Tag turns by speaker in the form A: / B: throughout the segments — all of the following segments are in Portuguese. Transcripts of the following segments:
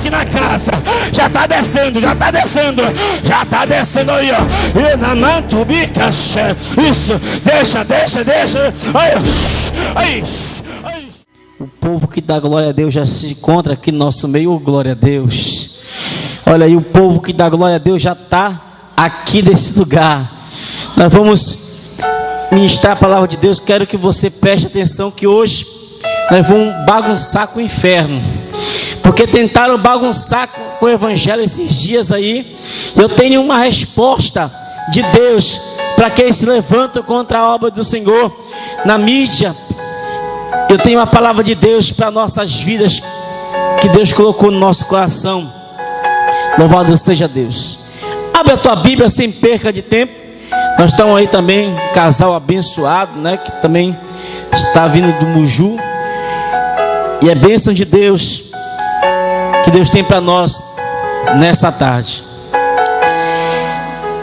A: aqui na casa. Já está descendo, já está descendo. Já está descendo aí, ó. E na mantubica. Isso, deixa. Aí.
B: O povo que dá glória a Deus já se encontra aqui no nosso meio. Glória a Deus. Olha aí, o povo que dá glória a Deus já está aqui nesse lugar. Nós vamos ministrar a palavra de Deus. Quero que você preste atenção que hoje nós vamos bagunçar com o inferno, porque tentaram bagunçar com o evangelho esses dias aí. Eu tenho uma resposta de Deus para quem se levanta contra a obra do Senhor na mídia. Eu tenho uma palavra de Deus para nossas vidas que Deus colocou no nosso coração. Louvado seja Deus. Abre a tua Bíblia sem perca de tempo. Nós estamos aí também, casal abençoado, né? Que também está vindo do Muju. E é bênção de Deus que Deus tem para nós nessa tarde.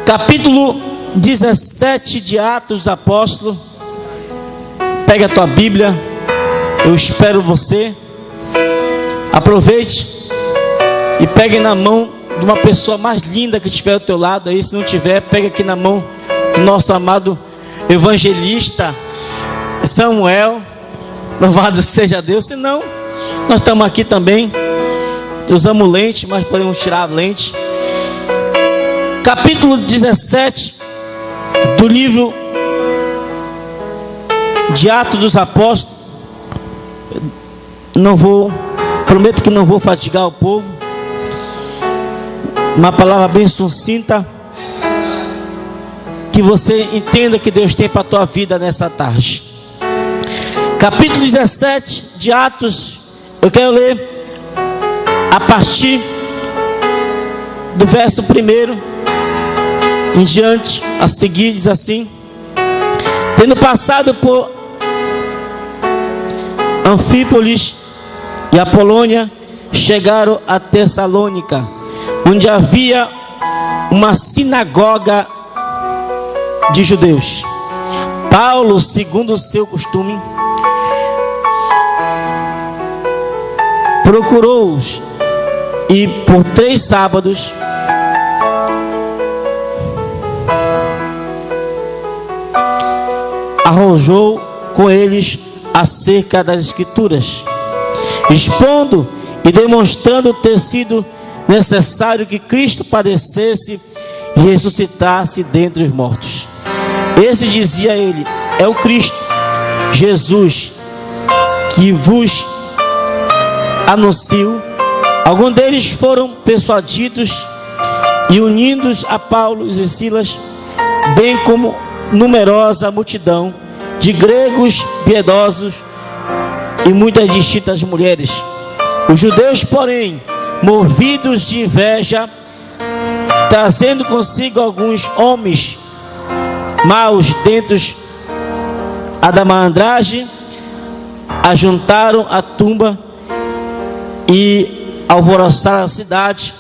B: Capítulo 17 de Atos dos Apóstolos. Pega a tua Bíblia. Eu espero você. Aproveite e pegue na mão de uma pessoa mais linda que estiver ao teu lado aí. Se não tiver, pega aqui na mão do nosso amado evangelista Samuel. Louvado seja Deus. Se não, nós estamos aqui também. Usamos lente, mas podemos tirar a lente. Capítulo 17 do livro de Atos dos Apóstolos. Prometo que não vou fatigar o povo. Uma palavra bem sucinta, que você entenda que Deus tem para a tua vida nessa tarde. Capítulo 17 de Atos. Eu quero ler a partir do verso 1 em diante. A seguir diz assim: tendo passado por Anfípolis e Apolônia, chegaram a Tessalônica, onde havia uma sinagoga de judeus. Paulo, segundo o seu costume, procurou-os e por 3 sábados arrojou com eles acerca das Escrituras, expondo e demonstrando ter sido necessário que Cristo padecesse e ressuscitasse dentre os mortos. Esse, dizia ele, é o Cristo, Jesus, que vos anuncio. Alguns deles foram persuadidos e unidos a Paulo e Silas, bem como numerosa multidão de gregos piedosos e muitas distintas mulheres. Os judeus, porém, movidos de inveja, trazendo consigo alguns homens maus dentre a da malandragem, ajuntaram a tumba e alvoroçaram a cidade,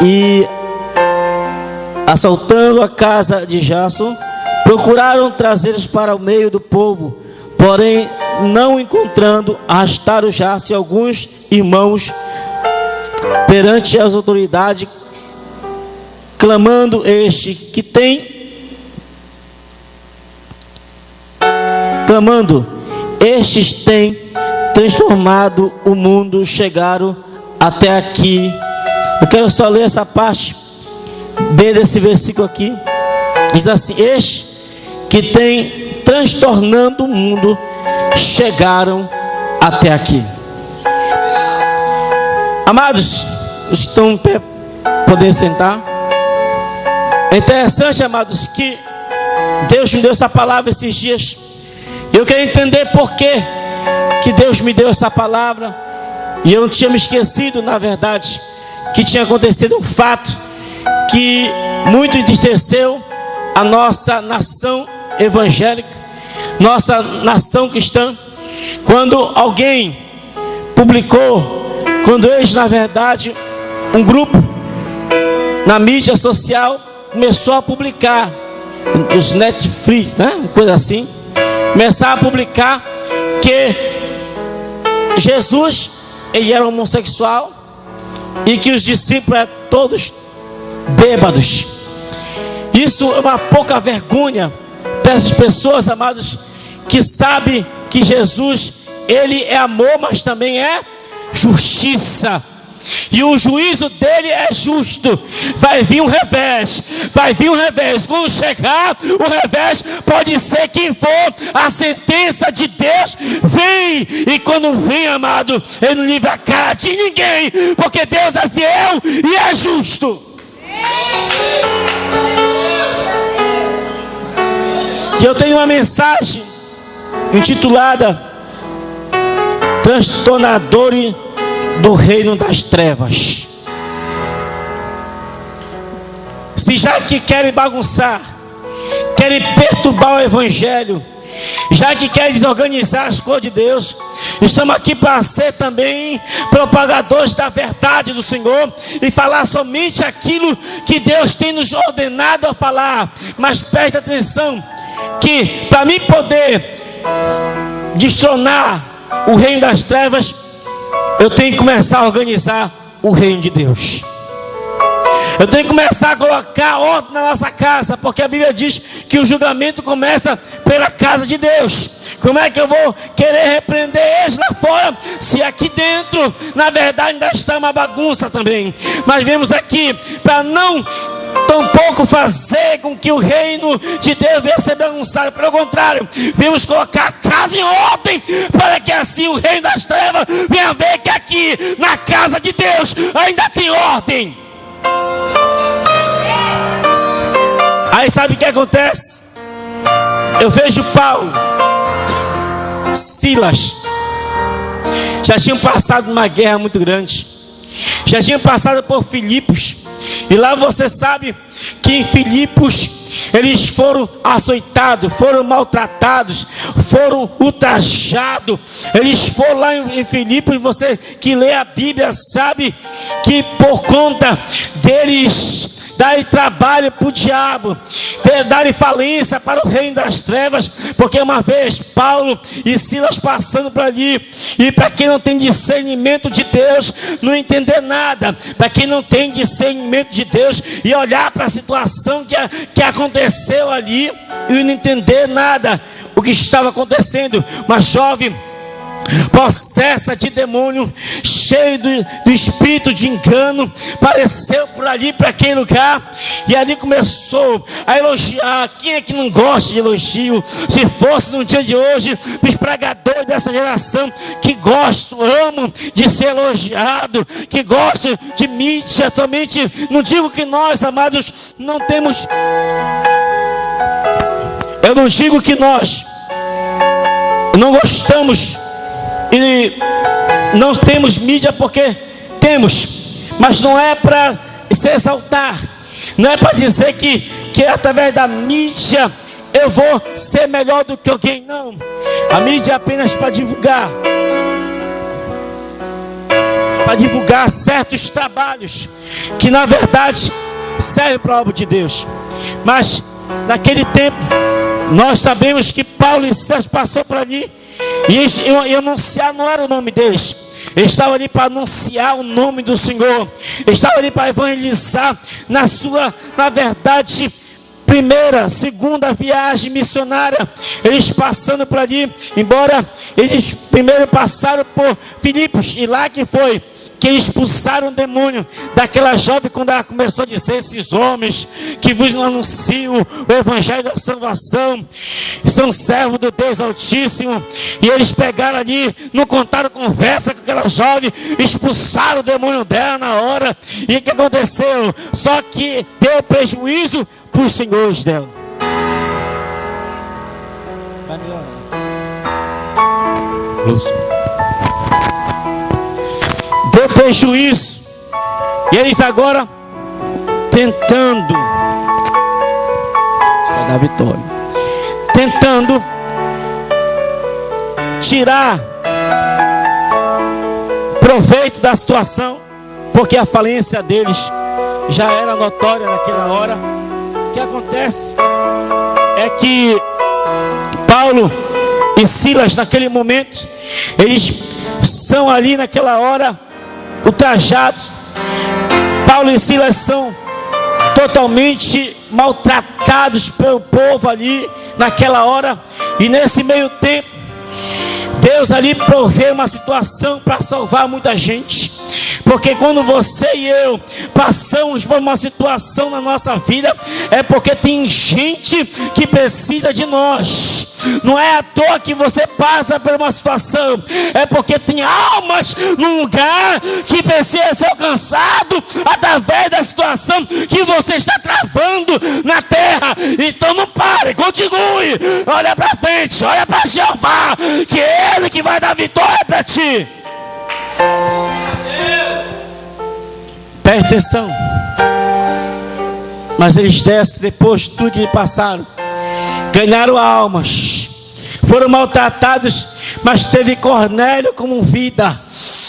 B: e assaltando a casa de Jason, procuraram trazê-los para o meio do povo, porém não encontrando, arrastaram Jason e alguns irmãos perante as autoridades, clamando estes têm transformado o mundo, chegaram até aqui. Eu quero só ler essa parte B desse versículo aqui. Diz assim: estes que têm transtornando o mundo chegaram até aqui. Amados, estão em pé, poder sentar. É interessante, amados, que Deus me deu essa palavra esses dias. Eu quero entender por que Deus me deu essa palavra. E eu não tinha me esquecido, na verdade, que tinha acontecido um fato que muito entristeceu a nossa nação evangélica, nossa nação cristã, quando alguém publicou, quando eles, na verdade, um grupo na mídia social começou a publicar, os Netflix, né? Uma coisa assim, começaram a publicar que Jesus ele era homossexual e que os discípulos eram todos bêbados. Isso é uma pouca vergonha para essas pessoas, amados, que sabem que Jesus, ele é amor, mas também é justiça. E o juízo dele é justo. Vai vir um revés. Vai vir um revés. Quando chegar o revés, pode ser quem for. A sentença de Deus vem. E quando vem, amado, ele não livra a cara de ninguém. Porque Deus é fiel e é justo. E eu tenho uma mensagem intitulada Transtornadores do reino das trevas. Se já que querem bagunçar, querem perturbar o evangelho, já que querem desorganizar as coisas de Deus, estamos aqui para ser também propagadores da verdade do Senhor e falar somente aquilo que Deus tem nos ordenado a falar. Mas preste atenção que para mim poder destronar o reino das trevas, eu tenho que começar a organizar o reino de Deus. Eu tenho que começar a colocar ordem na nossa casa, porque a Bíblia diz que o julgamento começa pela casa de Deus. Como é que eu vou querer repreender eles lá fora, se aqui dentro, na verdade, ainda está uma bagunça também? Mas vemos aqui, para não tampouco fazer com que o reino de Deus venha ser bagunçado. Pelo contrário, vamos colocar a casa em ordem, para que assim o reino das trevas venha ver que aqui na casa de Deus ainda tem ordem. Aí sabe o que acontece? Eu vejo Paulo, Silas, já tinham passado uma guerra muito grande, já tinham passado por Filipos. E lá você sabe que em Filipos eles foram açoitados, foram maltratados, foram ultrajados. Eles foram lá em Filipos, você que lê a Bíblia sabe que por conta deles darem trabalho para o diabo, darem falência para o reino das trevas, porque uma vez Paulo e Silas passando por ali, e para quem não tem discernimento de Deus, não entender nada, para quem não tem discernimento de Deus, e olhar para a situação que aconteceu ali, e não entender nada, o que estava acontecendo. Uma jovem possessa de demônio, cheio do espírito de engano, apareceu por ali, para aquele lugar, e ali começou a elogiar. Quem é que não gosta de elogio? Se fosse no dia de hoje, os pregadores dessa geração que gostam, amam de ser elogiado, que gostam de mídia, somente, não digo que nós, amados, não temos, eu não digo que nós não gostamos e não temos mídia, porque temos, mas não é para se exaltar, não é para dizer que através da mídia eu vou ser melhor do que alguém, não. A mídia é apenas para divulgar certos trabalhos que na verdade servem para a obra de Deus. Mas naquele tempo nós sabemos que Paulo e Silas passou por ali, e anunciar não era o nome deles. Eles estavam ali para anunciar o nome do Senhor. Eles estavam ali para evangelizar na verdade, primeira, segunda viagem missionária. Eles passando por ali, embora eles primeiro passaram por Filipos, e lá que foi que expulsaram o demônio daquela jovem, quando ela começou a dizer: esses homens que vos anunciam o evangelho da salvação são servos do Deus Altíssimo. E eles pegaram ali, não contaram conversa com aquela jovem, expulsaram o demônio dela na hora. E o que aconteceu? Só que deu prejuízo para os senhores dela. Vai melhorar. Isso. Deu prejuízo. E eles agora tentando, vai dar vitória, tentando tirar proveito da situação, porque a falência deles já era notória naquela hora. O que acontece é que Paulo e Silas, naquele momento, eles são ali naquela hora ultrajados. Paulo e Silas são totalmente maltratados pelo povo ali naquela hora. E nesse meio tempo, Deus ali provê uma situação para salvar muita gente. Porque quando você e eu passamos por uma situação na nossa vida, é porque tem gente que precisa de nós. Não é à toa que você passa por uma situação, é porque tem almas num lugar que precisa ser alcançado através da situação que você está travando na terra. Então não pare, continue, olha para frente, olha para Jeová, que é Ele que vai dar vitória para ti. Preste atenção. Mas eles descem depois de tudo que passaram, ganharam almas, foram maltratados, mas teve Cornélio como vida,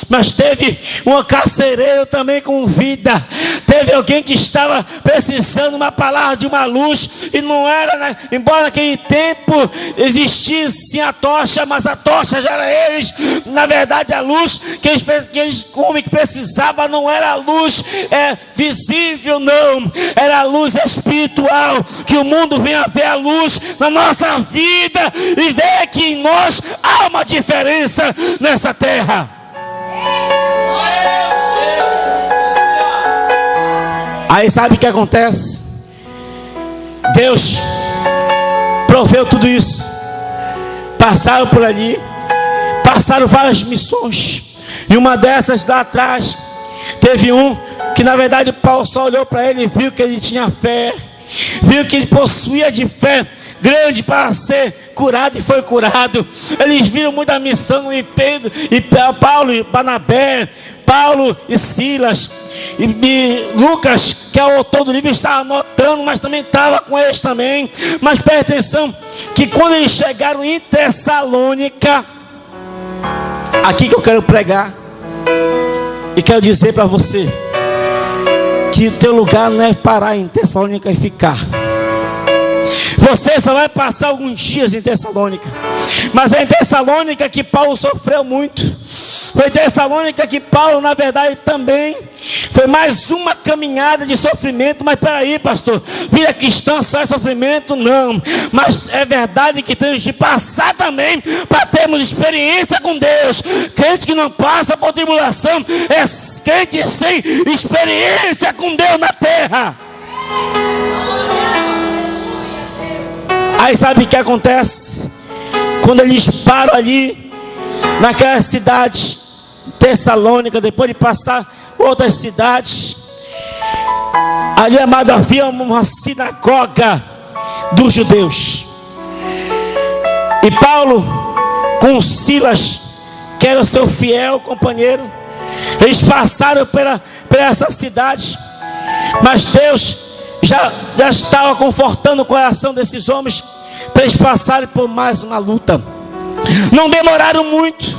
B: mas teve um carcereiro também com vida, teve alguém que estava precisando de uma palavra, de uma luz, e não era, né? Embora naquele tempo existisse a tocha, mas a tocha já era eles. Na verdade, a luz que eles precisavam não era a luz visível, não, era a luz espiritual. Que o mundo venha ver a luz na nossa vida e ver que em nós há uma diferença nessa terra. Aí sabe o que acontece? Deus proveu tudo isso. Passaram por ali, passaram várias missões, e uma dessas lá atrás teve um que na verdade Paulo só olhou para ele e viu que ele tinha fé, viu que ele possuía de fé grande para ser curado, e foi curado. Eles viram muita missão em Pedro e Paulo e Barnabé, Paulo e Silas, e Lucas, que é o autor do livro, estava anotando, mas também estava com eles também. Mas preste atenção, que quando eles chegaram em Tessalônica, aqui que eu quero pregar, e quero dizer para você, que o teu lugar não é parar em Tessalônica e ficar. Você só vai passar alguns dias em Tessalônica, mas é em Tessalônica que Paulo sofreu muito. Foi em Tessalônica que Paulo, na verdade, também foi mais uma caminhada de sofrimento. Mas peraí, pastor, vida cristã só é sofrimento? Não, mas é verdade que temos de passar também para termos experiência com Deus. Crente que não passa por tribulação é crente sem experiência com Deus na terra. Aí sabe o que acontece? Quando eles param ali naquela cidade Tessalônica, depois de passar outras cidades, ali, amado, havia uma sinagoga dos judeus. E Paulo com Silas, que era o seu fiel companheiro, eles passaram pela essa cidade, mas Deus já estava confortando o coração desses homens para eles passarem por mais uma luta. Não demoraram muito,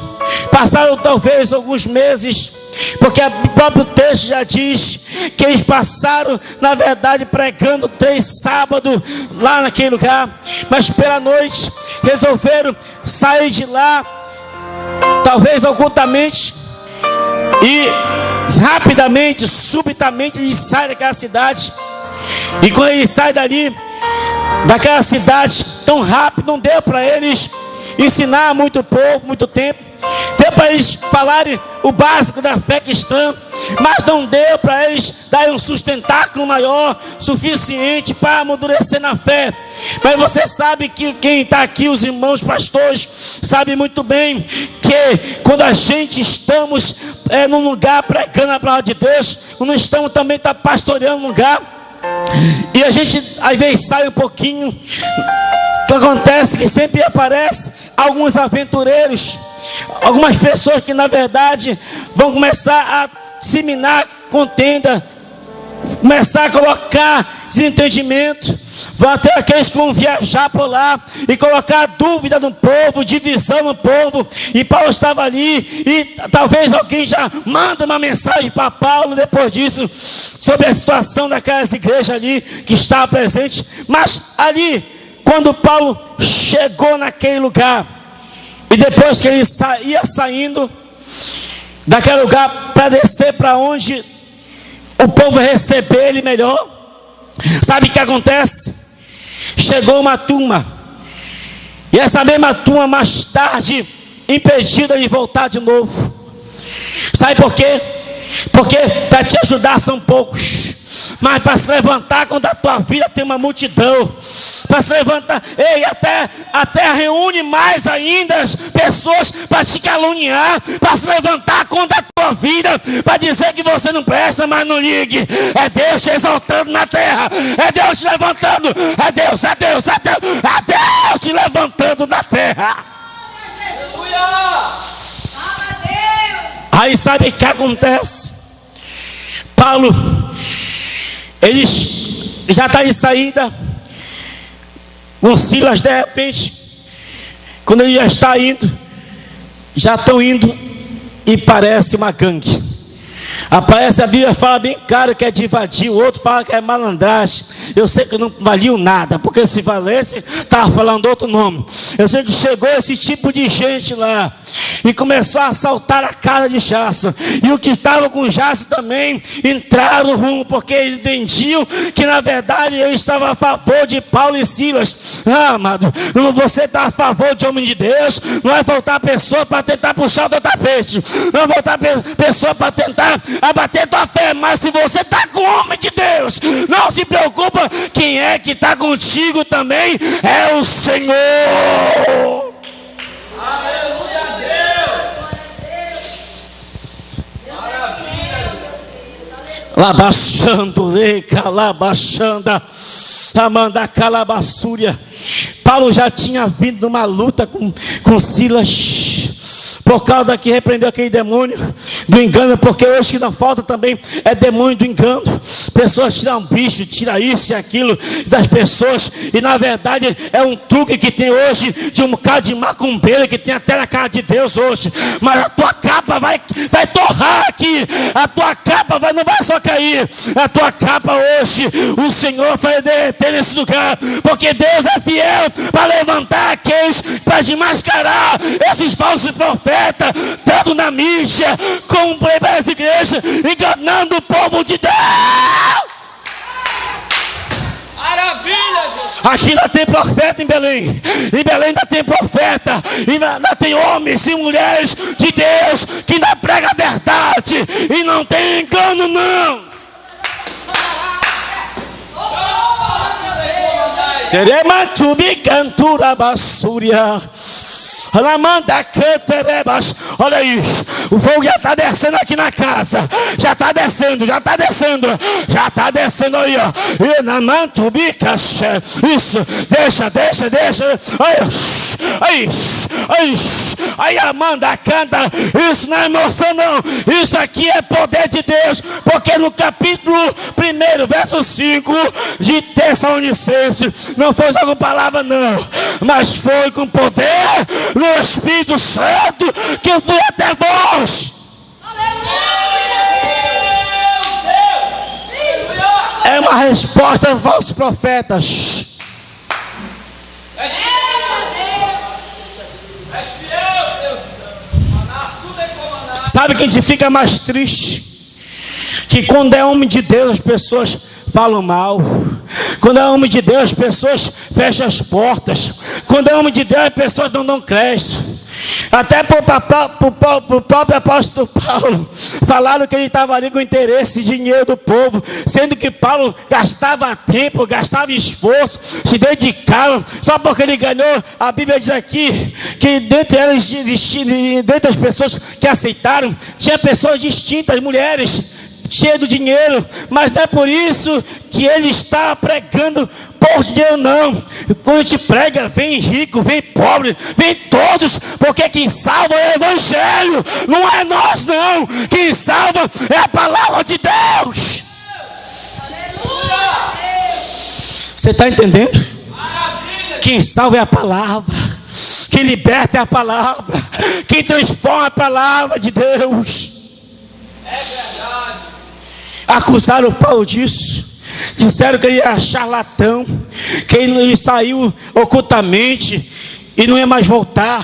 B: passaram talvez alguns meses, porque o próprio texto já diz que eles passaram, na verdade, pregando 3 sábados lá naquele lugar. Mas pela noite resolveram sair de lá, talvez ocultamente, e rapidamente, subitamente eles saem daquela cidade. E quando eles saem dali, daquela cidade, tão rápido, não deu para eles ensinar muito povo, muito tempo. Deu para eles falarem o básico da fé cristã, mas não deu para eles darem um sustentáculo maior, suficiente para amadurecer na fé. Mas você sabe que quem está aqui, os irmãos pastores, sabe muito bem que quando a gente estamos num lugar pregando a palavra de Deus, não estamos também pastoreando um lugar, e a gente às vezes sai um pouquinho, o que acontece que sempre aparece alguns aventureiros, algumas pessoas que na verdade vão começar a disseminar contenda, começar a colocar desentendimento. Vão ter aqueles que vão viajar por lá e colocar dúvida no povo, divisão no povo. E Paulo estava ali, e talvez alguém já manda uma mensagem para Paulo depois disso, sobre a situação daquelas igrejas ali que estava presente. Mas ali, quando Paulo chegou naquele lugar, e depois que ele ia saindo,
A: daquele lugar para descer para onde o povo receber ele melhor. Sabe o que acontece? Chegou uma turma, e essa mesma turma mais tarde impedida de voltar de novo. Sabe por quê? Porque para te ajudar são poucos, mas para se levantar quando a tua vida tem uma multidão, para se levantar, ei, até reúne mais ainda as pessoas para te caluniar, para se levantar contra a tua vida, para dizer que você não presta, mas não ligue. É Deus te exaltando na terra, é Deus te levantando, é Deus te levantando na terra. Aí sabe o que acontece? Paulo, eles já estão em saída, com Silas, de repente, quando ele já está indo, já estão indo, e parece uma gangue. Aparece, a Bíblia fala bem claro que é de invadir, o outro fala que é malandragem. Eu sei que não valiam nada, porque se valesse, estava falando outro nome. Eu sei que chegou esse tipo de gente lá e começou a assaltar a casa de Jason, e o que estava com Jason também entraram no rumo, porque eles entendiam que na verdade ele estava a favor de Paulo e Silas. Amado, você está a favor de homem de Deus, não vai faltar pessoa para tentar puxar o teu tapete, não vai faltar pessoa para tentar abater tua fé, mas se você está com o homem de Deus, não se preocupa, quem é que está contigo também é o Senhor.
C: Aleluia a Deus. Maravilha.
A: Labaxando, calabachanda, amanda calabaçúria. Paulo já tinha vindo numa luta com Silas, por causa que repreendeu aquele demônio do engano, porque hoje que não falta também é demônio do engano. Pessoas tiram bicho, tiram isso e aquilo das pessoas, e na verdade é um truque que tem hoje de um bocado de macumbeiro que tem até na cara de Deus hoje. Mas a tua capa vai torrar aqui, a tua capa não vai só cair, a tua capa hoje o Senhor vai derreter nesse lugar, porque Deus é fiel para levantar aqueles, para desmascarar esses falsos profetas, tanto na mídia como para as igrejas, enganando o povo de Deus.
C: Maravilha.
A: Aqui ainda tem profeta em Belém ainda tem profeta, ainda tem homens e mulheres de Deus que ainda pregam a verdade e não tem engano não. Terematubi cantura basúria. Olha aí, o fogo já está descendo aqui na casa, já está descendo aí, ó. Isso, deixa. Aí Amanda canta, isso não é emoção não, isso aqui é poder de Deus, porque no capítulo 1, verso 5 de Tessalonicenses, não foi só com palavra não, mas foi com poder no Espírito Santo que eu fui até vós. É uma resposta aos falsos profetas. Sabe quem te fica mais triste? Que quando é homem de Deus as pessoas falam mal. Quando é homem de Deus as pessoas fecham as portas. Quando é homem de Deus as pessoas não dão crédito. Até para o próprio apóstolo Paulo falaram que ele estava ali com interesse de dinheiro do povo, sendo que Paulo gastava tempo, gastava esforço, se dedicava, só porque ele ganhou. A Bíblia diz aqui que dentre elas, dentre as pessoas que aceitaram, tinha pessoas distintas, mulheres cheio de dinheiro, mas não é por isso que ele está pregando por dinheiro não. Quando a gente prega, vem rico, vem pobre, vem todos, porque quem salva é o Evangelho, não é nós não, quem salva é a palavra de Deus. Você está entendendo? Quem salva é a palavra, quem liberta é a palavra, quem transforma é a palavra de Deus.
C: É verdade.
A: Acusaram Paulo disso, disseram que ele era charlatão, que ele saiu ocultamente e não ia mais voltar.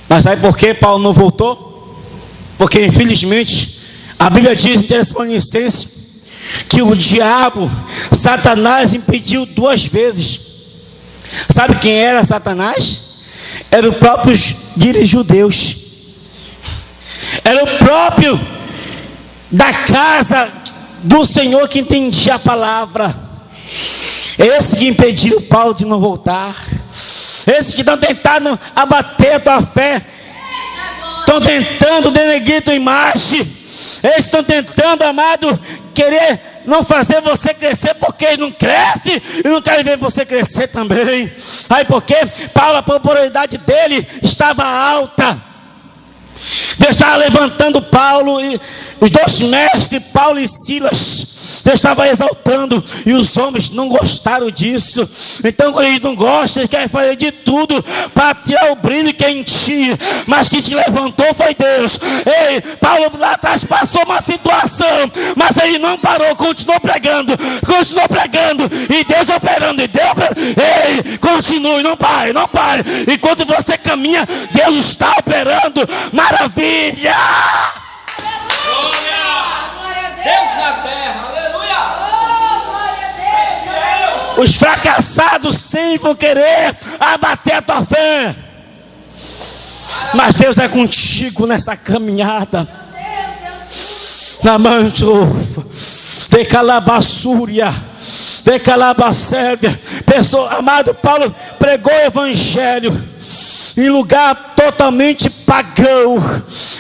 A: Mas sabe por que Paulo não voltou? Porque infelizmente a Bíblia diz em Tessalonicenses que o diabo, Satanás, impediu 2 vezes. Sabe quem era Satanás? Era o próprio judeus. Era o próprio da casa do Senhor que entendia a palavra. Esse que impediu Paulo de não voltar. Esse que estão tentando abater a tua fé. Estão tentando denegrir tua imagem. Eles estão tentando, amado, querer não fazer você crescer, porque ele não cresce e não quer ver você crescer também. Aí porque Paulo, a popularidade dele estava alta. Deus estava levantando Paulo e os 2 mestres, Paulo e Silas. Deus estava exaltando e os homens não gostaram disso. Então quando eles não gostam, eles querem fazer de tudo para tirar o brilho que é em ti. Mas quem te levantou foi Deus. Ei, Paulo lá atrás passou uma situação, mas ele não parou, continuou pregando. E Deus operando, e Deus operando. Ei, continue, não pare. Enquanto você caminha, Deus está operando. Maravilha!
C: Glória! Deus na terra, aleluia!
A: Os fracassados sempre vão querer abater a tua fé. Mas Deus é contigo nessa caminhada. Na manto, de calabassúria, de calabacévia. Amado Paulo pregou o evangelho em lugar totalmente pagão,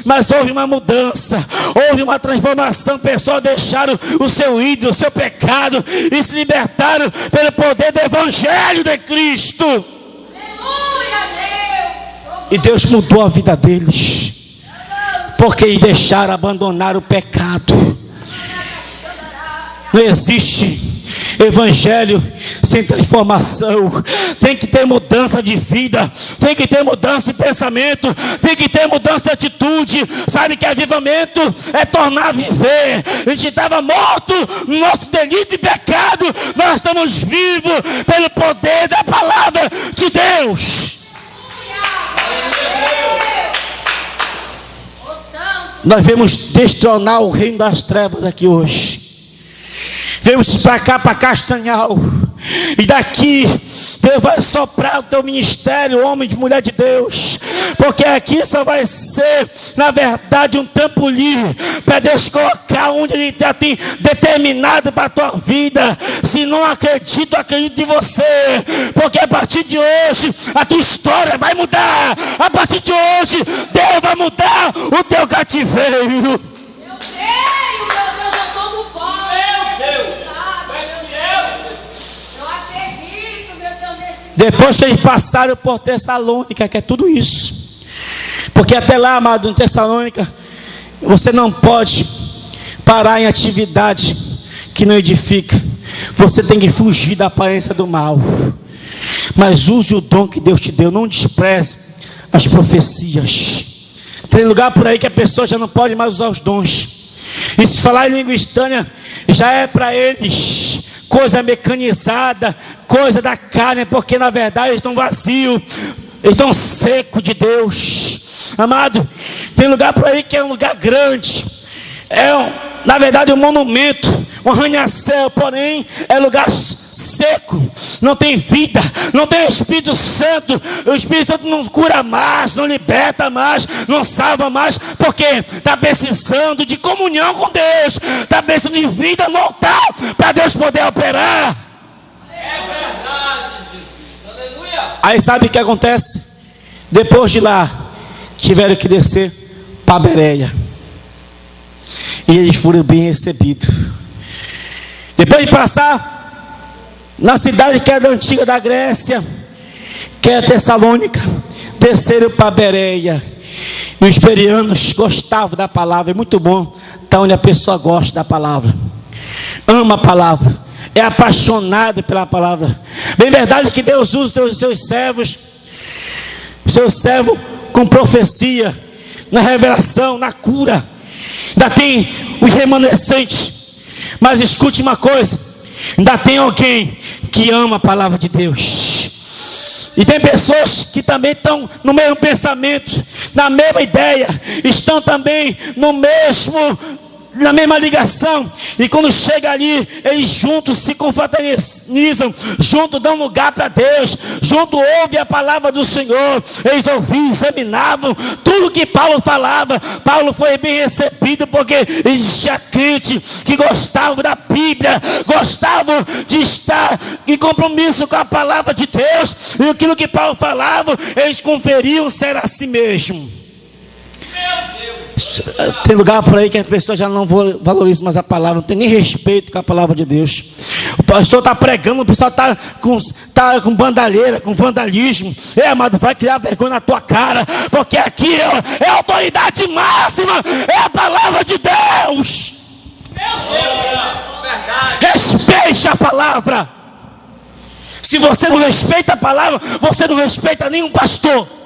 A: mas houve uma mudança, houve uma transformação. Pessoas deixaram o seu ídolo, o seu pecado e se libertaram pelo poder do evangelho de Cristo. Aleluia, Deus. E Deus mudou a vida deles, porque eles deixaram, abandonar o pecado. Não existe evangelho sem transformação. Tem que ter mudança de vida, tem que ter mudança de pensamento, tem que ter mudança de atitude. Sabe que avivamento é tornar a viver. A gente estava morto no nosso delito e pecado, nós estamos vivos pelo poder da palavra de Deus. Nós vamos destronar o reino das trevas aqui hoje. Vemos para cá, para Castanhal. E daqui Deus vai soprar o teu ministério, homem e mulher de Deus. Porque aqui só vai ser, na verdade, um trampolim para Deus colocar onde Ele já tem determinado para a tua vida. Se não acredito, acredito em você. Porque a partir de hoje a tua história vai mudar. A partir de hoje Deus vai mudar o teu cativeiro. Depois que eles passaram por Tessalônica, que é tudo isso. Porque até lá, amado, em Tessalônica, você não pode parar em atividade que não edifica. Você tem que fugir da aparência do mal. Mas use o dom que Deus te deu. Não despreze as profecias. Tem lugar por aí que a pessoa já não pode mais usar os dons. E se falar em língua estranha, já é para eles coisa mecanizada, coisa da carne, porque na verdade eles estão vazios, eles estão secos de Deus. Amado, tem lugar por aí que é um lugar grande, na verdade um monumento, um arranha-céu, porém é lugar seco, não tem vida, não tem Espírito Santo. O Espírito Santo não cura mais, não liberta mais, não salva mais, porque está precisando de comunhão com Deus, está precisando de vida no altar para Deus poder operar.
C: É verdade, Jesus. Aleluia.
A: Aí sabe o que acontece? Depois de lá tiveram que descer para Bereia, e eles foram bem recebidos. Depois de passar na cidade que era antiga da Grécia, que é Tessalônica, desceram para Bereia. E os bereanos gostavam da palavra. É muito bom estar onde a pessoa gosta da palavra, ama a palavra, é apaixonado pela palavra. Bem verdade que Deus usa os seus servos, seu servo com profecia, na revelação, na cura. Ainda tem os remanescentes. Mas escute uma coisa, ainda tem alguém que ama a palavra de Deus. E tem pessoas que também estão no mesmo pensamento, na mesma ideia, estão também na mesma ligação, e quando chega ali, eles juntos se confraternizam, juntos dão lugar para Deus, juntos ouvem a palavra do Senhor. Eles ouviam, examinavam tudo que Paulo falava. Paulo foi bem recebido, porque existia crente que gostavam da Bíblia, gostavam de estar em compromisso com a palavra de Deus, e aquilo que Paulo falava, eles conferiam ser assim mesmo. Tem lugar por aí que as pessoas já não valorizam mais a palavra, não tem nem respeito com a palavra de Deus. O pastor está pregando, o pessoal está com bandalheira, com vandalismo. Amado, vai criar vergonha na tua cara, porque aqui é a autoridade máxima, é a palavra de Deus. Respeite a palavra. Se você não respeita a palavra, você não respeita nenhum pastor.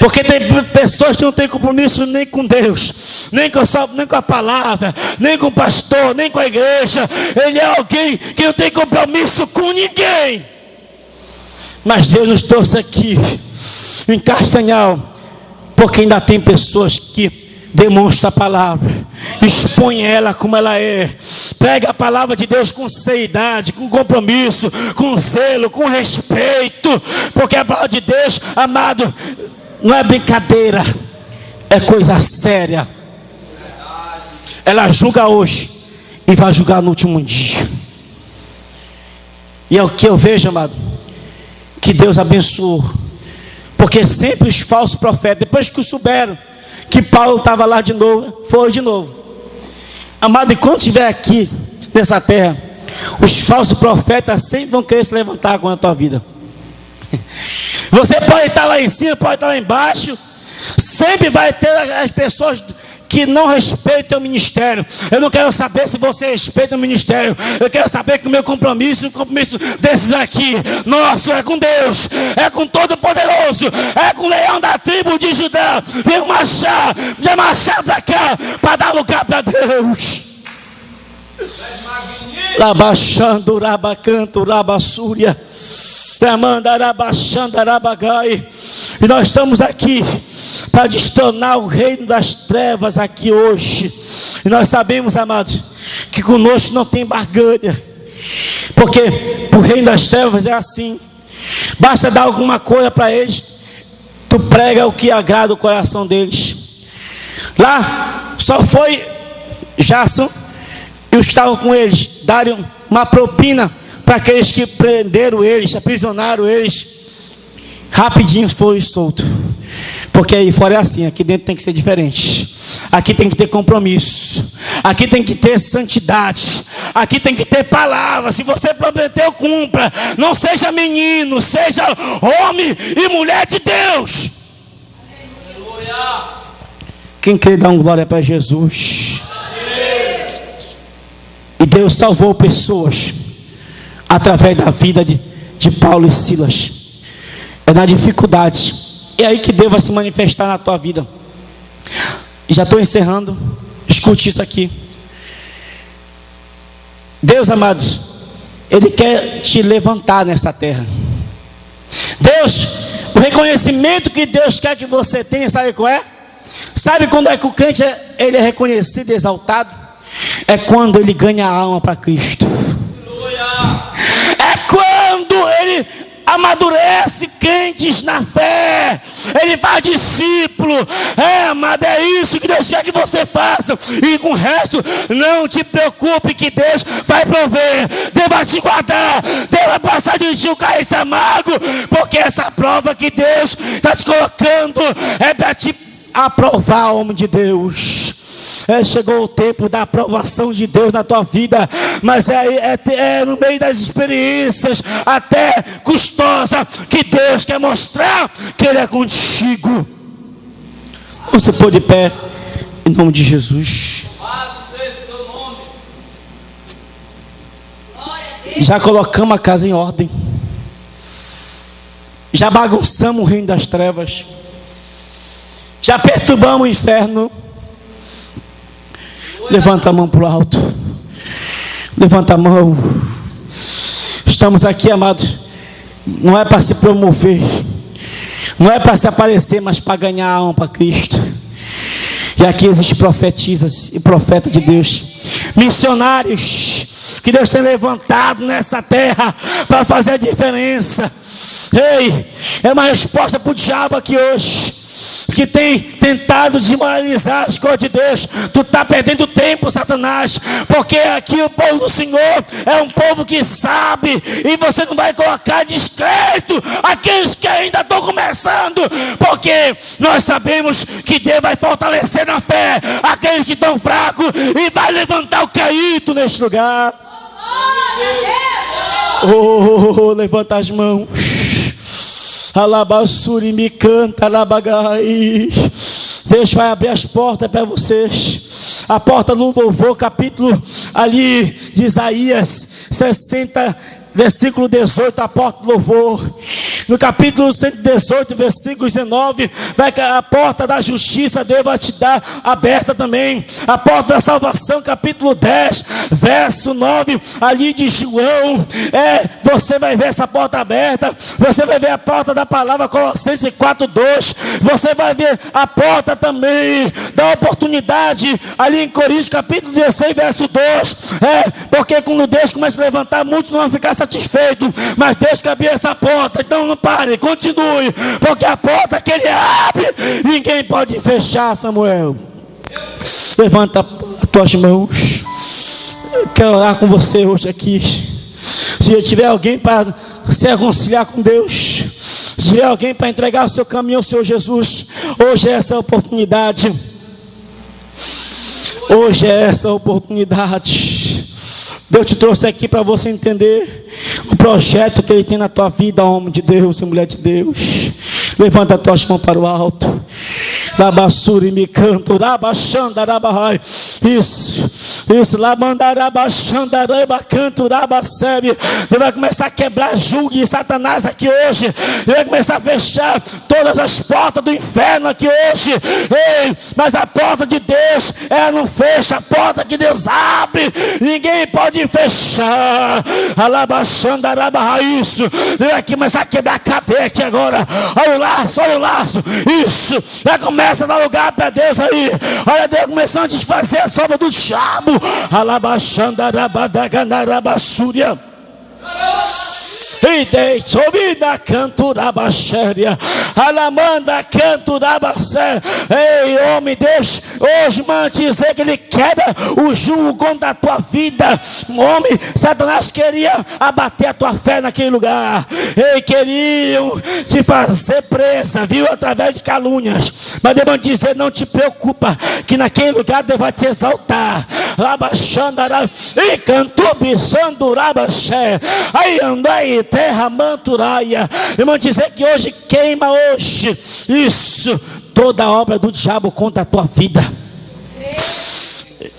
A: Porque tem pessoas que não têm compromisso nem com Deus, nem com a palavra, nem com o pastor, nem com a igreja. Ele é alguém que não tem compromisso com ninguém. Mas Deus nos trouxe aqui em Castanhal, porque ainda tem pessoas que demonstram a palavra, expõe ela como ela é, prega a palavra de Deus com seriedade, com compromisso, com zelo, com respeito, porque a palavra de Deus, amado, não é brincadeira, é coisa séria. Ela julga hoje e vai julgar no último dia. E é o que eu vejo, amado, que Deus abençoou, porque sempre os falsos profetas, depois que souberam que Paulo estava lá de novo, foi de novo. Amado, enquanto estiver aqui nessa terra, os falsos profetas sempre vão querer se levantar com a tua vida. Você pode estar lá em cima, pode estar lá embaixo, sempre vai ter as pessoas que não respeitam o ministério. Eu não quero saber se você respeita o ministério. Eu quero saber que o meu compromisso, o compromisso desses aqui, nosso, é com Deus, é com Todo-Poderoso, é com o leão da tribo de Judá. Vem marchar para cá, para dar lugar para Deus. Labaxando, rabacanto, rabassúria, tramandarabachandarabagai. E nós estamos aqui para destronar o reino das trevas aqui hoje. E nós sabemos, amados, que conosco não tem barganha, porque o reino das trevas é assim: basta dar alguma coisa para eles, tu prega o que agrada o coração deles. Lá só foi Jason e os que estavam com eles darem uma propina para aqueles que prenderam eles, aprisionaram eles. Rapidinho foi solto. Porque aí fora é assim, aqui dentro tem que ser diferente. Aqui tem que ter compromisso, aqui tem que ter santidade, aqui tem que ter palavra. Se você prometeu, cumpra. Não seja menino, seja homem e mulher de Deus. Aleluia. Quem quer dar uma glória para Jesus? E Deus salvou pessoas através da vida de Paulo e Silas. É na dificuldade. É aí que Deus vai se manifestar na tua vida. Já estou encerrando. Escute isso aqui. Deus, amados, Ele quer te levantar nessa terra. Deus, o reconhecimento que Deus quer que você tenha, sabe qual é? Sabe quando é que o crente ele é reconhecido e exaltado? É quando ele ganha a alma para Cristo. É quando ele amadurece crentes na fé, ele faz discípulo. Amado, é isso que Deus quer que você faça. E com o resto, não te preocupe, que Deus vai prover, Deus vai te guardar, Deus vai passar de ti o cálice amargo, porque essa prova que Deus está te colocando é para te aprovar, homem de Deus. Chegou o tempo da aprovação de Deus na tua vida, mas é no meio das experiências até custosa que Deus quer mostrar que Ele é contigo. Você pôr de pé em nome de Jesus. Já colocamos a casa em ordem, já bagunçamos o reino das trevas, já perturbamos o inferno. Levanta a mão para o alto. Levanta a mão. Estamos aqui, amados, não é para se promover, Não é para se aparecer, mas para ganhar a alma para Cristo. E aqui existem profetisas e profetas de Deus, missionários que Deus tem levantado nessa terra para fazer a diferença. Ei, é uma resposta para o diabo aqui hoje, que tem tentado desmoralizar as coisas de Deus. Tu está perdendo tempo, Satanás, porque aqui o povo do Senhor é um povo que sabe, e você não vai colocar descrédito aqueles que ainda estão começando, porque nós sabemos que Deus vai fortalecer na fé aqueles que estão fracos e vai levantar o caído neste lugar. Oh, levanta as mãos. Alabassuri me canta, alabagai. Deus vai abrir as portas para vocês. A porta do louvor, capítulo ali de Isaías 60, versículo 18, a porta do louvor. No capítulo 118, versículo 19, vai que a porta da justiça Deus vai te dar aberta também. A porta da salvação, capítulo 10, verso 9, ali de João, você vai ver essa porta aberta. Você vai ver a porta da palavra, Colossenses 4:2. Você vai ver a porta também da oportunidade, ali em Coríntios, capítulo 16, verso 2. Porque quando Deus começa a levantar, muitos não vão ficar satisfeitos, mas Deus que abriu essa porta. Então não pare, continue, porque a porta que Ele abre, ninguém pode fechar, Samuel. Levanta as tuas mãos. Eu quero orar com você hoje aqui. Se tiver alguém para se reconciliar com Deus, se tiver alguém para entregar o seu caminho ao Senhor Jesus, hoje é essa oportunidade. Hoje é essa oportunidade. Deus te trouxe aqui para você entender o projeto que Ele tem na tua vida, homem de Deus e mulher de Deus. Levanta a tua mão para o alto. Labassuri me canto, labaxandarabahai. Isso, lamandarabachandaraba canto, labacebe. Deus vai começar a quebrar julgo de Satanás aqui hoje. Deus vai começar a fechar todas as portas do inferno aqui hoje. Ei, mas a porta de Deus, ela não fecha. A porta que Deus abre, ninguém pode fechar. Alabachandarabahai. Isso, Deus vai começar a quebrar a cadeia aqui agora. Olha o laço. Isso, já começa a dar lugar para Deus aí. Olha Deus começando a desfazer a sombra do diabo. Alabachandarabadaganarabassúria. E deixou-me da canturabachéria. Alamanda canturabacé. Ei, homem, Deus hoje manda dizer que Ele quebra o jugo contra a tua vida. Homem, Satanás queria abater a tua fé naquele lugar. Ei, queriam te fazer presa, viu? Através de calúnias. Mas Deus manda dizer, não te preocupa, que naquele lugar Deus vai te exaltar. Labachandará. E cantubissandurabaché. Aí andai terra manturaia. Irmão, dizer que hoje queima hoje. Isso, toda a obra do diabo contra a tua vida.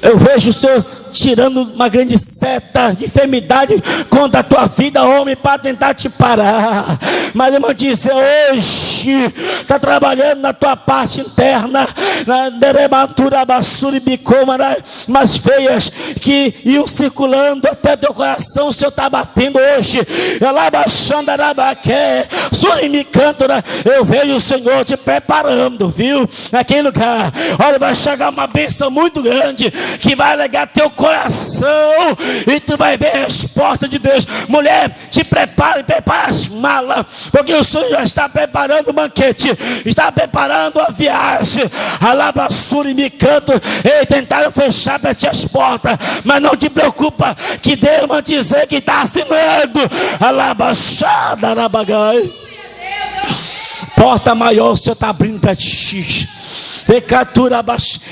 A: Eu vejo o Senhor tirando uma grande seta de enfermidade contra a tua vida, homem, para tentar te parar. Mas irmão, dizer hoje está trabalhando na tua parte interna, na derematura bassura e bicômara, mais feias que iam circulando até teu coração. O Senhor está batendo hoje. Ela baixando arabaqué, surimi cantora. Eu vejo o Senhor te preparando, viu? Naquele lugar, olha, vai chegar uma bênção muito grande que vai alegar teu coração, e tu vai ver a resposta de Deus. Mulher, te prepara e prepara as malas, porque o Senhor já está preparando o banquete, está preparando a viagem. Alabassura e me canto. Ei, tentaram fechar para ti as portas, mas não te preocupa, que Deus vai dizer que está assinando. Alabaxada, alabagai. Porta maior o Senhor está abrindo para ti.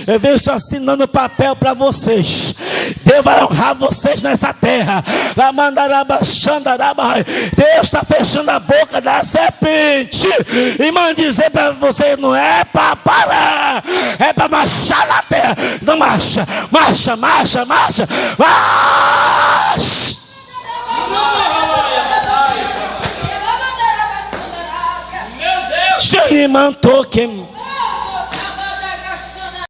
A: Eu venho só assinando papel para vocês. Deus vai honrar vocês nessa terra. Deus está fechando a boca da serpente e manda dizer para vocês: não é para parar, é para marchar na terra. Não marcha, marcha, marcha, marcha, marcha. Xerimantou quem